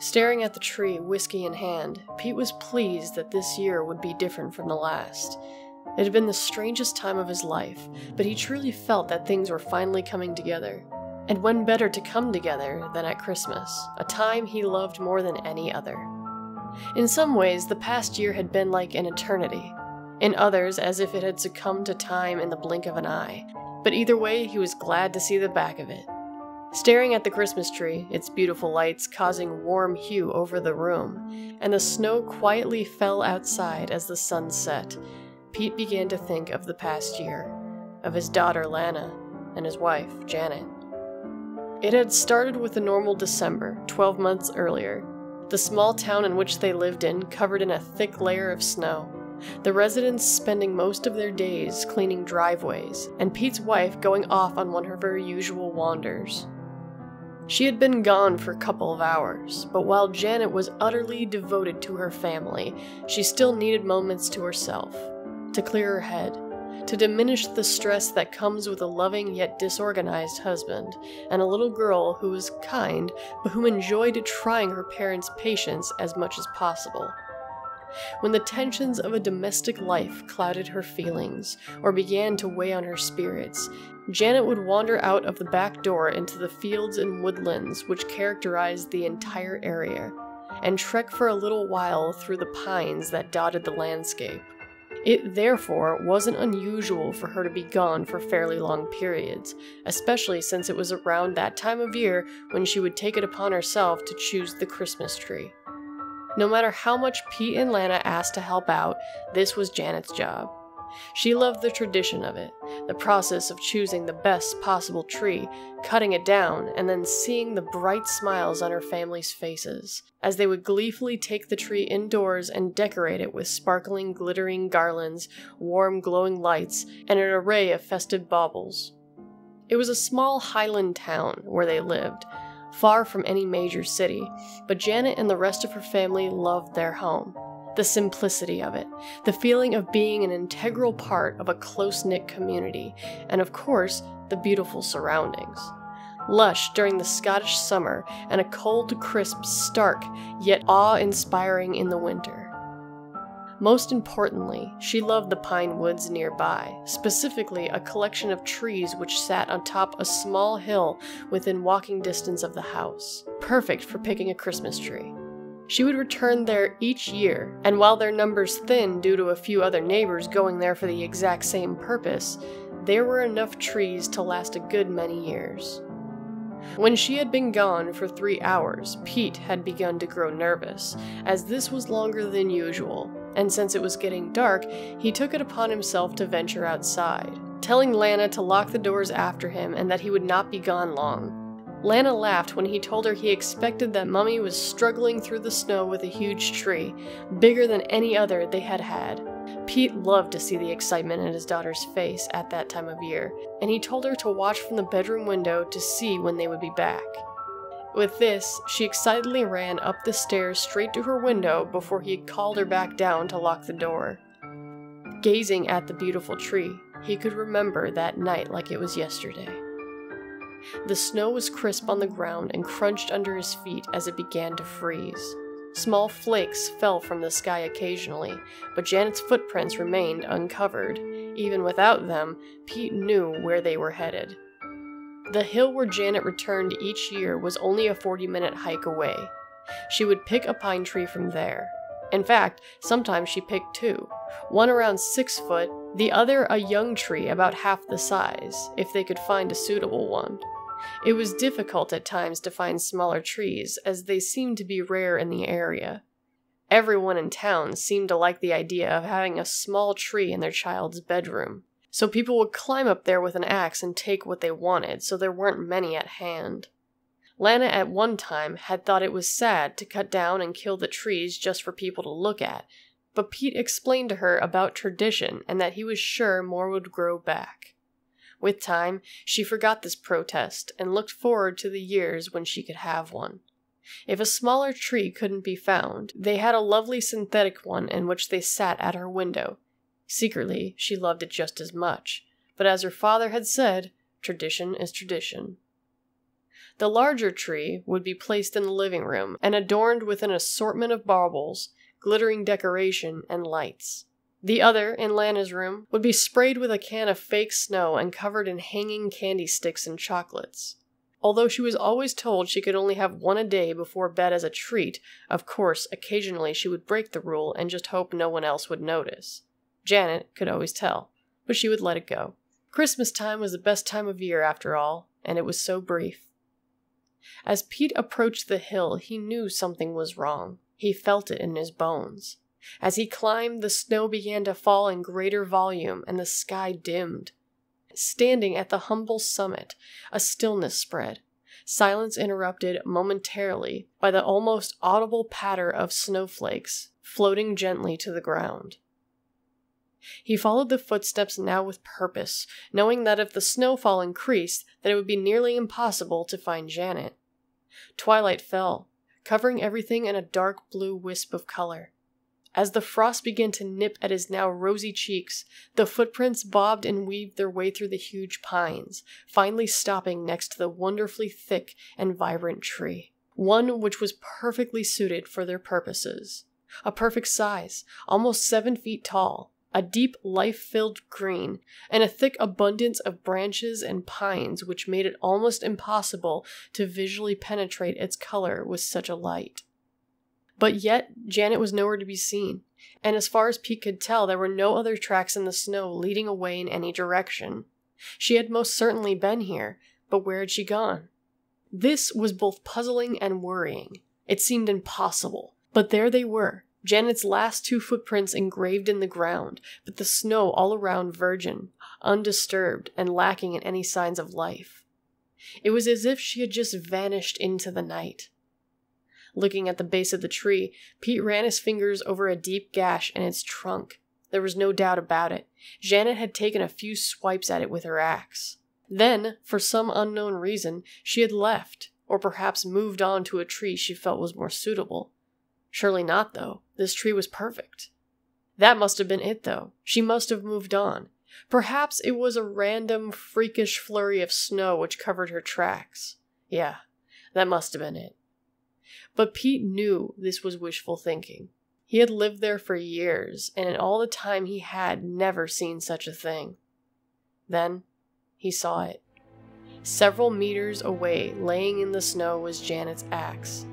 Staring at the tree, whiskey in hand, Pete was pleased that this year would be different from the last. It had been the strangest time of his life, but he truly felt that things were finally coming together. And when better to come together than at Christmas, a time he loved more than any other. In some ways, the past year had been like an eternity. In others, as if it had succumbed to time in the blink of an eye. But either way, he was glad to see the back of it. Staring at the Christmas tree, its beautiful lights causing warm hue over the room, and the snow quietly fell outside as the sun set, Pete began to think of the past year, of his daughter Lana, and his wife, Janet. It had started with a normal December, 12 months earlier. The small town in which they lived in covered in a thick layer of snow. The residents spending most of their days cleaning driveways, and Pete's wife going off on one of her usual wanders. She had been gone for a couple of hours, but while Janet was utterly devoted to her family, she still needed moments to herself, to clear her head, to diminish the stress that comes with a loving yet disorganized husband, and a little girl who was kind, but who enjoyed trying her parents' patience as much as possible. When the tensions of a domestic life clouded her feelings, or began to weigh on her spirits, Janet would wander out of the back door into the fields and woodlands which characterized the entire area, and trek for a little while through the pines that dotted the landscape. It therefore wasn't unusual for her to be gone for fairly long periods, especially since it was around that time of year when she would take it upon herself to choose the Christmas tree. No matter how much Pete and Lana asked to help out, this was Janet's job. She loved the tradition of it, the process of choosing the best possible tree, cutting it down, and then seeing the bright smiles on her family's faces, as they would gleefully take the tree indoors and decorate it with sparkling, glittering garlands, warm, glowing lights, and an array of festive baubles. It was a small highland town where they lived, far from any major city, but Janet and the rest of her family loved their home. The simplicity of it, the feeling of being an integral part of a close-knit community, and of course, the beautiful surroundings. Lush during the Scottish summer, and a cold, crisp, stark, yet awe-inspiring in the winter. Most importantly, she loved the pine woods nearby, specifically a collection of trees which sat on top a small hill within walking distance of the house, perfect for picking a Christmas tree. She would return there each year, and while their numbers thinned due to a few other neighbors going there for the exact same purpose, there were enough trees to last a good many years. When she had been gone for 3 hours, Pete had begun to grow nervous, as this was longer than usual, and since it was getting dark, he took it upon himself to venture outside, telling Lana to lock the doors after him and that he would not be gone long. Lana laughed when he told her he expected that Mummy was struggling through the snow with a huge tree, bigger than any other they had had. Pete loved to see the excitement in his daughter's face at that time of year, and he told her to watch from the bedroom window to see when they would be back. With this, she excitedly ran up the stairs straight to her window before he called her back down to lock the door. Gazing at the beautiful tree, he could remember that night like it was yesterday. The snow was crisp on the ground and crunched under his feet as it began to freeze. Small flakes fell from the sky occasionally, but Janet's footprints remained uncovered. Even without them, Pete knew where they were headed. The hill where Janet returned each year was only a 40-minute hike away. She would pick a pine tree from there. In fact, sometimes she picked two, one around 6 foot, the other a young tree about half the size, if they could find a suitable one. It was difficult at times to find smaller trees, as they seemed to be rare in the area. Everyone in town seemed to like the idea of having a small tree in their child's bedroom, so people would climb up there with an axe and take what they wanted, so there weren't many at hand. Lana at one time had thought it was sad to cut down and kill the trees just for people to look at, but Pete explained to her about tradition and that he was sure more would grow back. With time, she forgot this protest and looked forward to the years when she could have one. If a smaller tree couldn't be found, they had a lovely synthetic one in which they sat at her window. Secretly, she loved it just as much, but as her father had said, tradition is tradition. The larger tree would be placed in the living room and adorned with an assortment of baubles, glittering decoration, and lights. The other, in Lana's room, would be sprayed with a can of fake snow and covered in hanging candy sticks and chocolates. Although she was always told she could only have one a day before bed as a treat, of course, occasionally she would break the rule and just hope no one else would notice. Janet could always tell, but she would let it go. Christmas time was the best time of year after all, and it was so brief. As Pete approached the hill, he knew something was wrong. He felt it in his bones. As he climbed, the snow began to fall in greater volume and the sky dimmed. Standing at the humble summit, a stillness spread, silence interrupted momentarily by the almost audible patter of snowflakes floating gently to the ground. He followed the footsteps now with purpose, knowing that if the snowfall increased, that it would be nearly impossible to find Janet. Twilight fell, covering everything in a dark blue wisp of color. As the frost began to nip at his now rosy cheeks, the footprints bobbed and weaved their way through the huge pines, finally stopping next to the wonderfully thick and vibrant tree. One which was perfectly suited for their purposes. A perfect size, almost 7 feet tall, a deep, life-filled green, and a thick abundance of branches and pines which made it almost impossible to visually penetrate its color with such a light. But yet, Janet was nowhere to be seen, and as far as Pete could tell, there were no other tracks in the snow leading away in any direction. She had most certainly been here, but where had she gone? This was both puzzling and worrying. It seemed impossible, but there they were, Janet's last 2 footprints engraved in the ground, but the snow all around virgin, undisturbed, and lacking in any signs of life. It was as if she had just vanished into the night. Looking at the base of the tree, Pete ran his fingers over a deep gash in its trunk. There was no doubt about it. Janet had taken a few swipes at it with her axe. Then, for some unknown reason, she had left, or perhaps moved on to a tree she felt was more suitable. Surely not, though. This tree was perfect. That must have been it, though. She must have moved on. Perhaps it was a random, freakish flurry of snow which covered her tracks. Yeah, that must have been it. But Pete knew this was wishful thinking. He had lived there for years, and in all the time he had never seen such a thing. Then, he saw it. Several meters away, laying in the snow, was Janet's axe.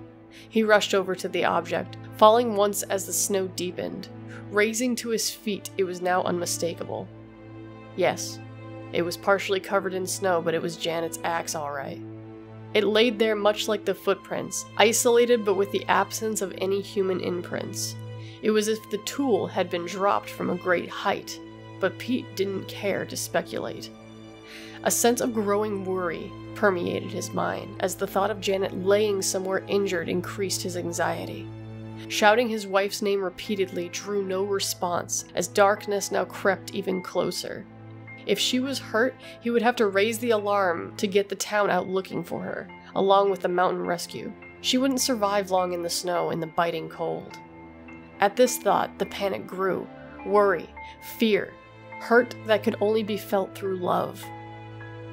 He rushed over to the object, falling once as the snow deepened. Raising to his feet, it was now unmistakable. Yes, it was partially covered in snow, but it was Janet's axe, all right. It laid there much like the footprints, isolated but with the absence of any human imprints. It was as if the tool had been dropped from a great height, but Pete didn't care to speculate. A sense of growing worry permeated his mind as the thought of Janet laying somewhere injured increased his anxiety. Shouting his wife's name repeatedly drew no response as darkness now crept even closer. If she was hurt, he would have to raise the alarm to get the town out looking for her, along with the mountain rescue. She wouldn't survive long in the snow in the biting cold. At this thought, the panic grew. Worry, fear, hurt that could only be felt through love.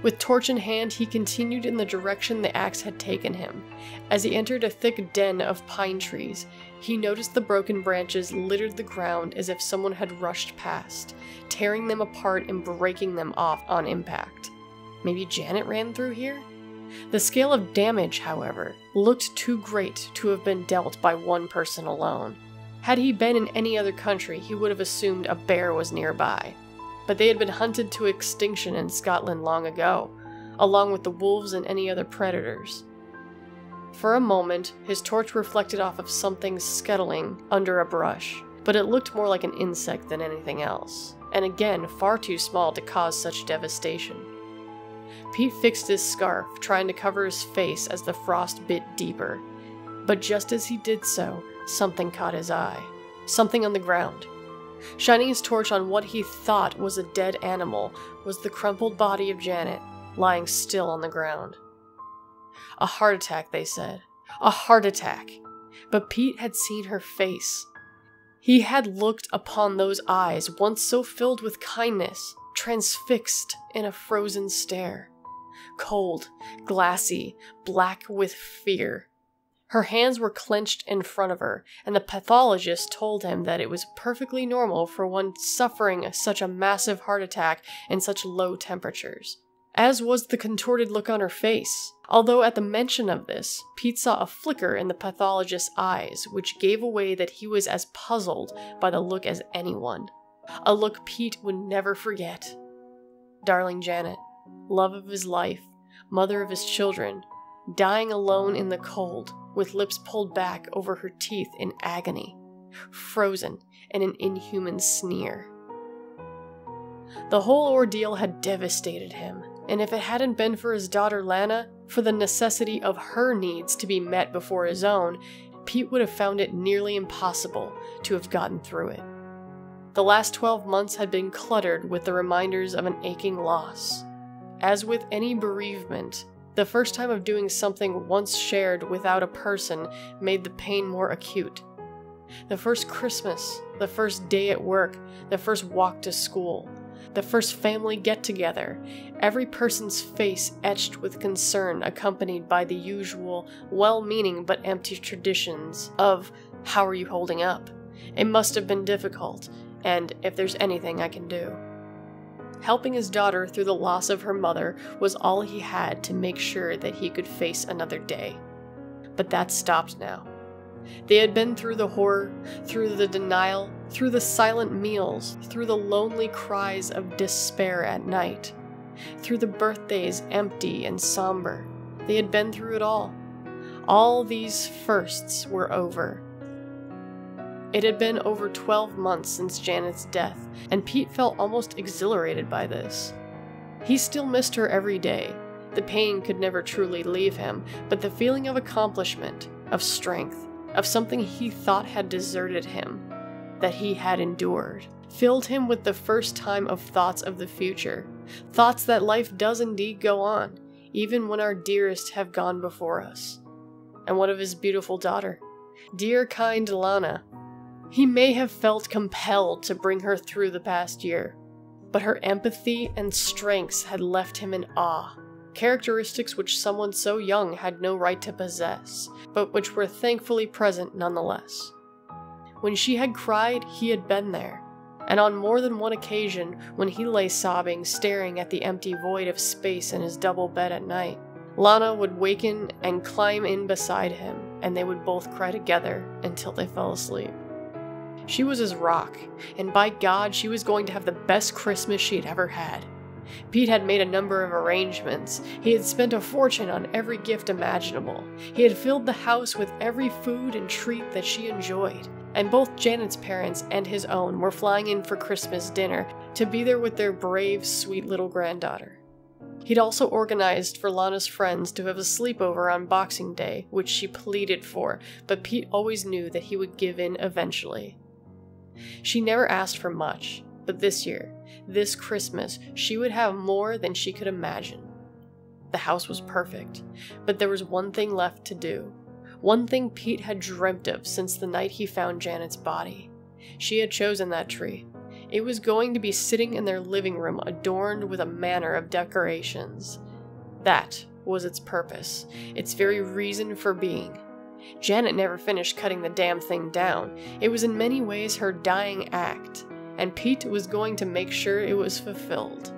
With torch in hand, he continued in the direction the axe had taken him. As he entered a thick den of pine trees, he noticed the broken branches littered the ground as if someone had rushed past, tearing them apart and breaking them off on impact. Maybe Janet ran through here? The scale of damage, however, looked too great to have been dealt by one person alone. Had he been in any other country, he would have assumed a bear was nearby. But they had been hunted to extinction in Scotland long ago, along with the wolves and any other predators. For a moment, his torch reflected off of something scuttling under a brush, but it looked more like an insect than anything else, and again far too small to cause such devastation. Pete fixed his scarf, trying to cover his face as the frost bit deeper, but just as he did so, something caught his eye. Something on the ground. Shining his torch on what he thought was a dead animal was the crumpled body of Janet, lying still on the ground. A heart attack, they said. A heart attack. But Pete had seen her face. He had looked upon those eyes, once so filled with kindness, transfixed in a frozen stare. cold, glassy, black with fear. Her hands were clenched in front of her, and the pathologist told him that it was perfectly normal for one suffering such a massive heart attack in such low temperatures. As was the contorted look on her face. Although at the mention of this, Pete saw a flicker in the pathologist's eyes, which gave away that he was as puzzled by the look as anyone. A look Pete would never forget. Darling Janet, love of his life, mother of his children, dying alone in the cold, with lips pulled back over her teeth in agony, frozen in an inhuman sneer. The whole ordeal had devastated him, and if it hadn't been for his daughter Lana, for the necessity of her needs to be met before his own, Pete would have found it nearly impossible to have gotten through it. The last 12 months had been cluttered with the reminders of an aching loss. As with any bereavement, the first time of doing something once shared without a person made the pain more acute. The first Christmas, the first day at work, the first walk to school, the first family get-together, every person's face etched with concern accompanied by the usual, well-meaning but empty traditions of, "How are you holding up? It must have been difficult, and if there's anything I can do." Helping his daughter through the loss of her mother was all he had to make sure that he could face another day. But that stopped now. They had been through the horror, through the denial, through the silent meals, through the lonely cries of despair at night, through the birthdays empty and somber. They had been through it all. All these firsts were over. It had been over 12 months since Janet's death, and Pete felt almost exhilarated by this. He still missed her every day. The pain could never truly leave him, but the feeling of accomplishment, of strength, of something he thought had deserted him, that he had endured, filled him with the first time of thoughts of the future, thoughts that life does indeed go on, even when our dearest have gone before us. And what of his beautiful daughter? Dear, kind Lana. He may have felt compelled to bring her through the past year, but her empathy and strengths had left him in awe, characteristics which someone so young had no right to possess, but which were thankfully present nonetheless. When she had cried, he had been there, and on more than one occasion, when he lay sobbing, staring at the empty void of space in his double bed at night, Lana would waken and climb in beside him, and they would both cry together until they fell asleep. She was his rock, and by God, she was going to have the best Christmas she had ever had. Pete had made a number of arrangements. He had spent a fortune on every gift imaginable. He had filled the house with every food and treat that she enjoyed, and both Janet's parents and his own were flying in for Christmas dinner to be there with their brave, sweet little granddaughter. He'd also organized for Lana's friends to have a sleepover on Boxing Day, which she pleaded for, but Pete always knew that he would give in eventually. She never asked for much, but this year, this Christmas, she would have more than she could imagine. The house was perfect, but there was one thing left to do. One thing Pete had dreamt of since the night he found Janet's body. She had chosen that tree. It was going to be sitting in their living room adorned with a manner of decorations. That was its purpose, its very reason for being. Janet never finished cutting the damn thing down. It was in many ways her dying act, and Pete was going to make sure it was fulfilled.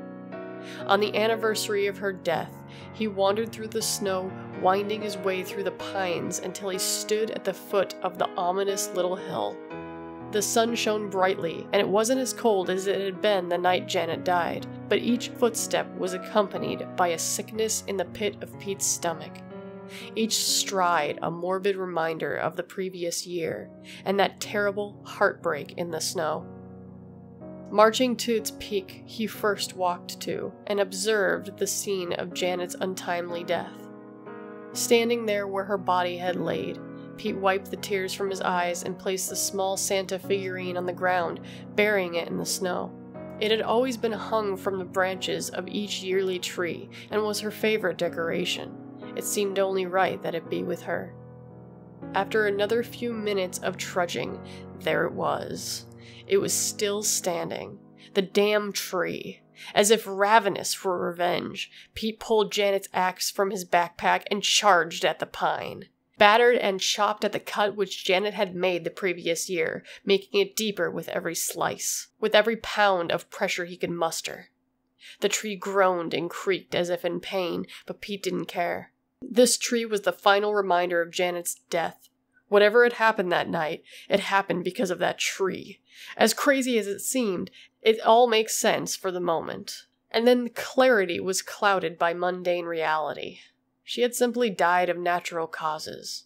On the anniversary of her death, he wandered through the snow, winding his way through the pines until he stood at the foot of the ominous little hill. The sun shone brightly, and it wasn't as cold as it had been the night Janet died, but each footstep was accompanied by a sickness in the pit of Pete's stomach. Each stride a morbid reminder of the previous year, and that terrible heartbreak in the snow. Marching to its peak, he first walked to, and observed the scene of Janet's untimely death. Standing there where her body had laid, Pete wiped the tears from his eyes and placed the small Santa figurine on the ground, burying it in the snow. It had always been hung from the branches of each yearly tree, and was her favorite decoration. It seemed only right that it be with her. After another few minutes of trudging, there it was. It was still standing. The damn tree. As if ravenous for revenge, Pete pulled Janet's axe from his backpack and charged at the pine. Battered and chopped at the cut which Janet had made the previous year, making it deeper with every slice, with every pound of pressure he could muster. The tree groaned and creaked as if in pain, but Pete didn't care. This tree was the final reminder of Janet's death. Whatever had happened that night, it happened because of that tree. As crazy as it seemed, it all makes sense for the moment. And then clarity was clouded by mundane reality. She had simply died of natural causes.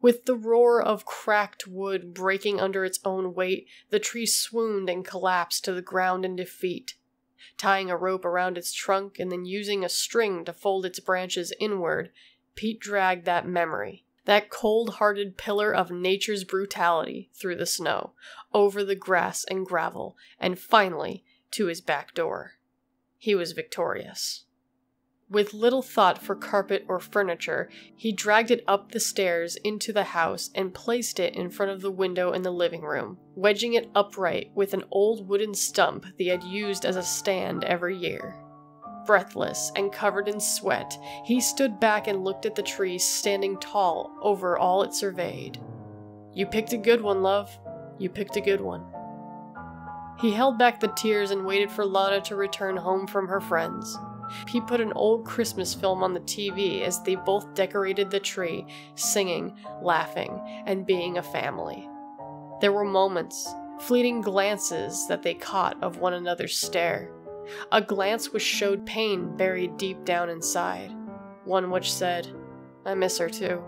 With the roar of cracked wood breaking under its own weight, the tree swooned and collapsed to the ground in defeat. Tying a rope around its trunk and then using a string to fold its branches inward, Pete dragged that memory, that cold-hearted pillar of nature's brutality, through the snow, over the grass and gravel, and finally to his back door. He was victorious. With little thought for carpet or furniture, he dragged it up the stairs into the house and placed it in front of the window in the living room, wedging it upright with an old wooden stump they had used as a stand every year. Breathless and covered in sweat, he stood back and looked at the tree standing tall over all it surveyed. "You picked a good one, love. You picked a good one." He held back the tears and waited for Lana to return home from her friends. Pete put an old Christmas film on the TV as they both decorated the tree, singing, laughing, and being a family. There were moments, fleeting glances that they caught of one another's stare. A glance which showed pain buried deep down inside. One which said, "I miss her too."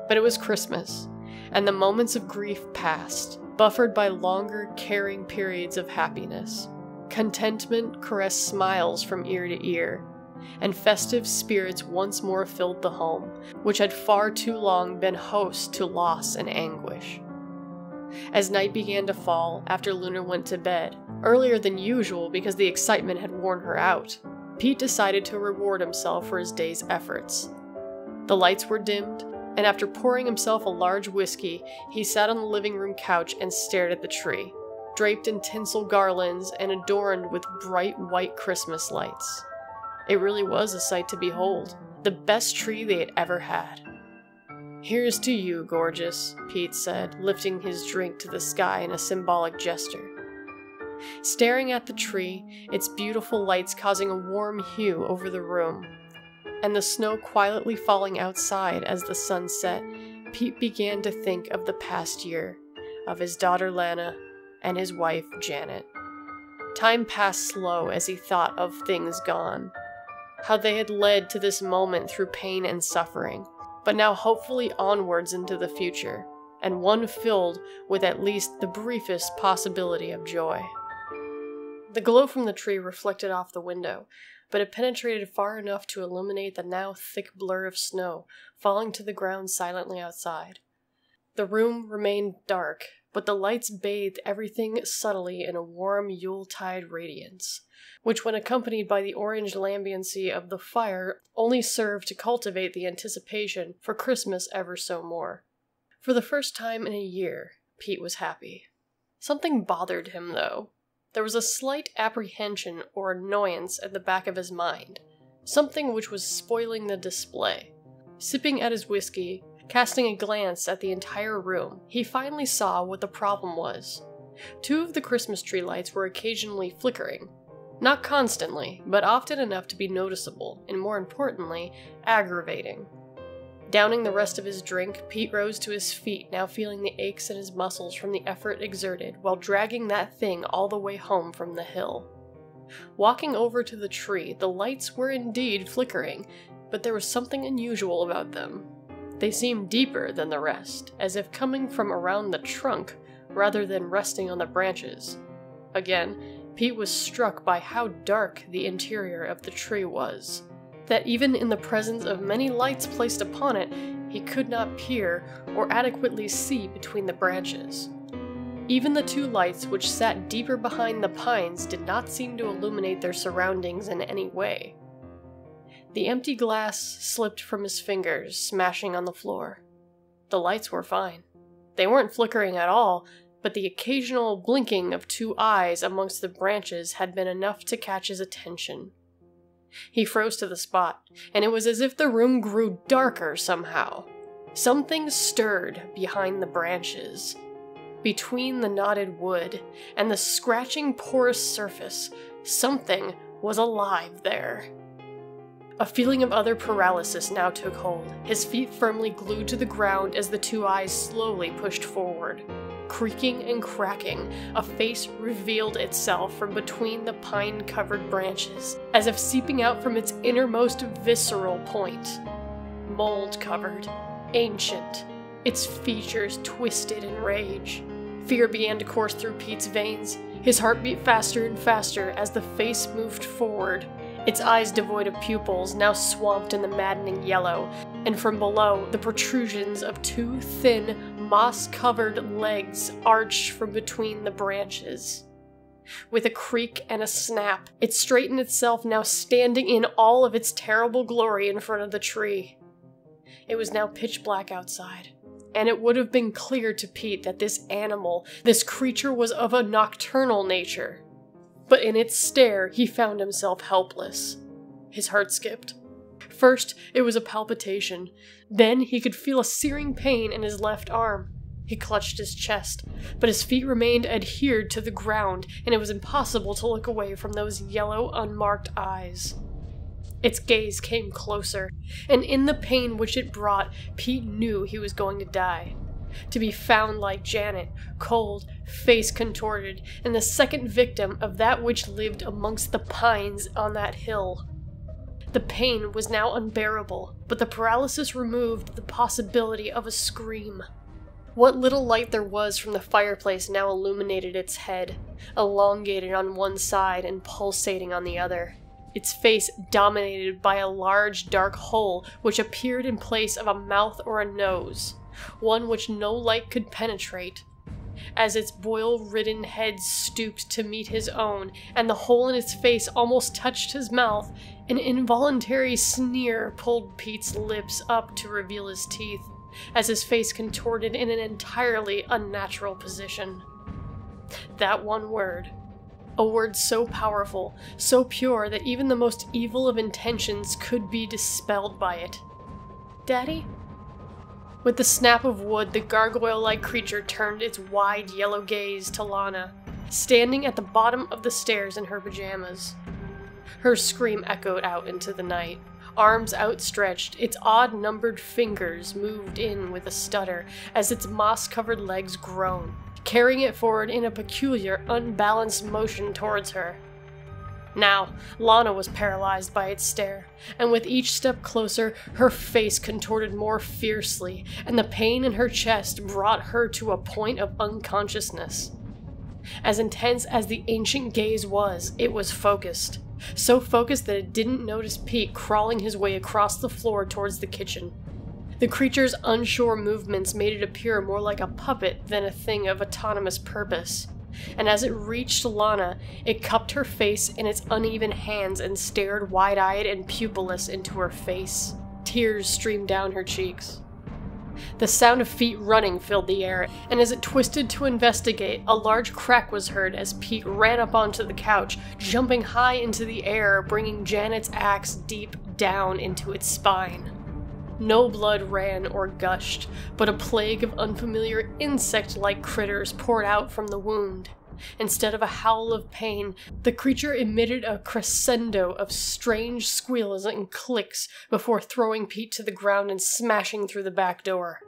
But it was Christmas, and the moments of grief passed, buffered by longer, caring periods of happiness. Contentment caressed smiles from ear to ear, and festive spirits once more filled the home, which had far too long been host to loss and anguish. As night began to fall, after Luna went to bed, earlier than usual because the excitement had worn her out, Pete decided to reward himself for his day's efforts. The lights were dimmed, and after pouring himself a large whiskey, he sat on the living room couch and stared at the tree, draped in tinsel garlands and adorned with bright white Christmas lights. It really was a sight to behold, the best tree they had ever had. "Here's to you, gorgeous," Pete said, lifting his drink to the sky in a symbolic gesture. Staring at the tree, its beautiful lights causing a warm hue over the room, and the snow quietly falling outside as the sun set, Pete began to think of the past year, of his daughter Lana, and his wife Janet. Time passed slow as he thought of things gone, how they had led to this moment through pain and suffering, but now hopefully onwards into the future, and one filled with at least the briefest possibility of joy. The glow from the tree reflected off the window, but it penetrated far enough to illuminate the now thick blur of snow falling to the ground silently outside. The room remained dark, but the lights bathed everything subtly in a warm Yuletide radiance, which when accompanied by the orange lambiancy of the fire only served to cultivate the anticipation for Christmas ever so more. For the first time in a year, Pete was happy. Something bothered him, though. There was a slight apprehension or annoyance at the back of his mind, something which was spoiling the display. Sipping at his whiskey, casting a glance at the entire room, he finally saw what the problem was. 2 of the Christmas tree lights were occasionally flickering. Not constantly, but often enough to be noticeable, and more importantly, aggravating. Downing the rest of his drink, Pete rose to his feet, now feeling the aches in his muscles from the effort exerted while dragging that thing all the way home from the hill. Walking over to the tree, the lights were indeed flickering, but there was something unusual about them. They seemed deeper than the rest, as if coming from around the trunk rather than resting on the branches. Again, Pete was struck by how dark the interior of the tree was, that even in the presence of many lights placed upon it, he could not peer or adequately see between the branches. Even the 2 lights which sat deeper behind the pines did not seem to illuminate their surroundings in any way. The empty glass slipped from his fingers, smashing on the floor. The lights were fine. They weren't flickering at all, but but the occasional blinking of two eyes amongst the branches had been enough to catch his attention. He froze to the spot, and it was as if the room grew darker somehow. Something stirred behind the branches. Between the knotted wood and the scratching porous surface, something was alive there. A feeling of utter paralysis now took hold, his feet firmly glued to the ground as the two eyes slowly pushed forward. Creaking and cracking, a face revealed itself from between the pine-covered branches, as if seeping out from its innermost visceral point. Mold-covered, ancient, its features twisted in rage. Fear began to course through Pete's veins. His heart beat faster and faster as the face moved forward, its eyes devoid of pupils, now swamped in the maddening yellow, and from below, the protrusions of two thin, moss-covered legs arched from between the branches. With a creak and a snap, it straightened itself, now standing in all of its terrible glory in front of the tree. It was now pitch black outside, and it would have been clear to Pete that this animal, this creature, was of a nocturnal nature. But in its stare, he found himself helpless. His heart skipped. First, it was a palpitation. Then he could feel a searing pain in his left arm. He clutched his chest, but his feet remained adhered to the ground, and it was impossible to look away from those yellow, unmarked eyes. Its gaze came closer, and in the pain which it brought, Pete knew he was going to die. To be found like Janet, cold, face contorted, and the second victim of that which lived amongst the pines on that hill. The pain was now unbearable, but the paralysis removed the possibility of a scream. What little light there was from the fireplace now illuminated its head, elongated on one side and pulsating on the other. Its face dominated by a large dark hole which appeared in place of a mouth or a nose, one which no light could penetrate. As its boil-ridden head stooped to meet his own, and the hole in its face almost touched his mouth, an involuntary sneer pulled Pete's lips up to reveal his teeth, as his face contorted in an entirely unnatural position. That one word. A word so powerful, so pure that even the most evil of intentions could be dispelled by it. "Daddy?" With the snap of wood, the gargoyle-like creature turned its wide yellow gaze to Lana, standing at the bottom of the stairs in her pajamas. Her scream echoed out into the night. Arms outstretched, its odd-numbered fingers moved in with a stutter as its moss-covered legs groaned, carrying it forward in a peculiar, unbalanced motion towards her. Now, Lana was paralyzed by its stare, and with each step closer, her face contorted more fiercely, and the pain in her chest brought her to a point of unconsciousness. As intense as the ancient gaze was, it was focused. So focused that it didn't notice Pete crawling his way across the floor towards the kitchen. The creature's unsure movements made it appear more like a puppet than a thing of autonomous purpose. And as it reached Lana, it cupped her face in its uneven hands and stared wide-eyed and pupilless into her face. Tears streamed down her cheeks. The sound of feet running filled the air, and as it twisted to investigate, a large crack was heard as Pete ran up onto the couch, jumping high into the air, bringing Janet's axe deep down into its spine. No blood ran or gushed, but a plague of unfamiliar insect-like critters poured out from the wound. Instead of a howl of pain, the creature emitted a crescendo of strange squeals and clicks before throwing Pete to the ground and smashing through the back door.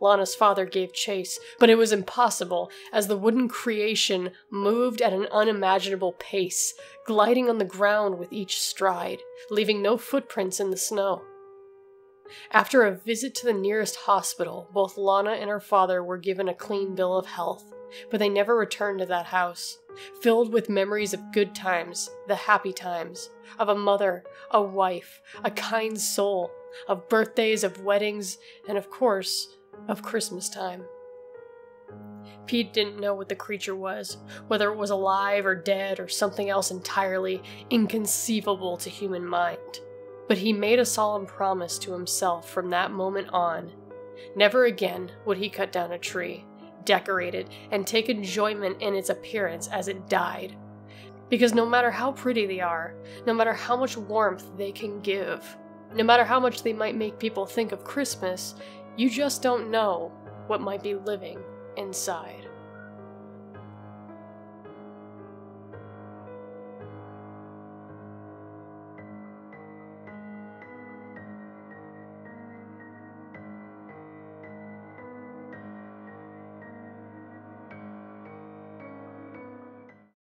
Lana's father gave chase, but it was impossible, as the wooden creation moved at an unimaginable pace, gliding on the ground with each stride, leaving no footprints in the snow. After a visit to the nearest hospital, both Lana and her father were given a clean bill of health, but they never returned to that house, filled with memories of good times, the happy times, of a mother, a wife, a kind soul, of birthdays, of weddings, and of course, of Christmas time. Pete didn't know what the creature was, whether it was alive or dead or something else entirely inconceivable to human mind. But he made a solemn promise to himself from that moment on. Never again would he cut down a tree, decorated, and take enjoyment in its appearance as it died. Because no matter how pretty they are, no matter how much warmth they can give, no matter how much they might make people think of Christmas, you just don't know what might be living inside.